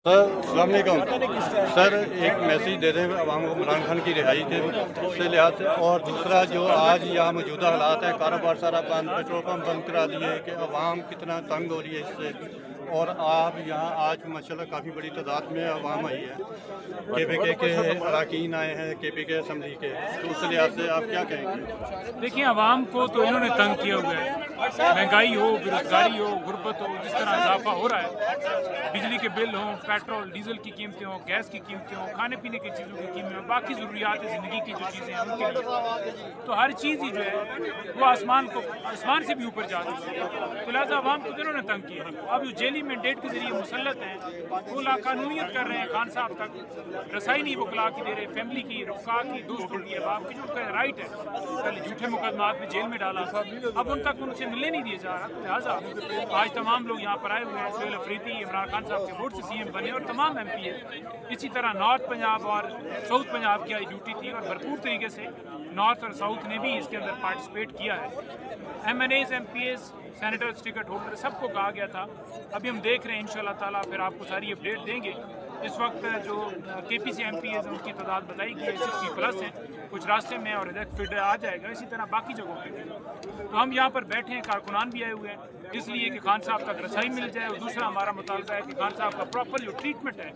Sir अस्सलाम वालेकुम। Sir एक मैसेज दे दें अवाम को इमरान खान की रिहाई के से लिहाज से, और दूसरा जो आज यहाँ मौजूदा हालात है, कारोबार सारा बंद, पेट्रोल पम्प बंद करा दिए कि अवाम कितना तंग हो रही है इससे। और आप यहाँ आज माशाल्लाह काफ़ी बड़ी तादाद में अवाम आई है, KPK के अरकान आए हैं, KPK असम्बली के, तो उस लिहाज से आप क्या कहेंगे? देखिए, आवाम को तो इन्होंने तंग किया हुआ है। महंगाई हो, बेरोजगारी हो, गुर्बत हो, जिस तरह इजाफा हो रहा है, बिजली के बिल हों, पेट्रोल डीजल की कीमतें हों, गैस की कीमतें हों, खाने पीने की चीज़ों की कीमतें हों, बाकी ज़रूरियात ज़िंदगी की जो चीज़ें हैं उनके लिए, तो हर चीज़ ही जो है वो आसमान से भी ऊपर जा रही है। तो लिहाजा आवाम को इन्होंने तंग किया। अब जो जेली मैंडेट के जरिए मुसल्लत हैं वो लाकानूनियत कर रहे हैं, खान साहब तक रसाई नहीं वो कला की दे रहे, फैमिली की, रफ़ा की, दोस्तों की, बाप की, जो उनका राइट है, पहले झूठे मुकदमात में जेल में डाला, अब उन तक उनसे मिलने नहीं दिया जा रहा। तो लिहाजा आज तमाम लोग यहाँ पर आए हुए हैं। सुहेल अफरीदी इमरान खान साहब के वोट से CM बने और तमाम MP है। इसी तरह नॉर्थ पंजाब और साउथ पंजाब की आज ड्यूटी थी और भरपूर तरीके से नॉर्थ और साउथ ने भी इसके अंदर पार्टिसिपेट किया है। MNAs, MPs, senators, ticket holder सबको कहा गया था। अभी हम देख रहे हैं इंशाल्लाह ताला फिर आपको सारी अपडेट देंगे। इस वक्त जो KPC MPs हैं उनकी तादाद बताई गई है 60+ है, कुछ रास्ते में और फिर आ जाएगा। इसी तरह बाकी जगहों पे तो हम यहाँ पर बैठे हैं, कारकुनान भी आए हुए हैं इसलिए कि खान साहब तक रसाई मिल जाए। और दूसरा हमारा मुतालबा है कि खान साहब का प्रॉपर जो ट्रीटमेंट है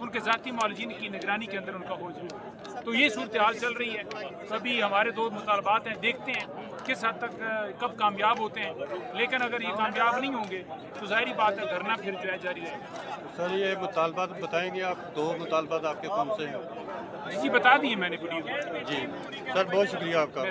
उनके ज़ाती मौलजीन की निगरानी के अंदर उनका हो जाए। तो ये सूरत हाल चल रही है। सभी हमारे दो मुतालबात हैं, देखते हैं किस हद तक कब कामयाब होते हैं। लेकिन अगर ये कामयाब नहीं होंगे तो ज़ाहिर बात है धरना फिर जो है जारी रहेगा। सर ये मुतालबात बताएंगे आप, दो मुतालबात आपके कौन से हैं? जी बता दिए मैंने वीडियो। जी सर, बहुत शुक्रिया आपका।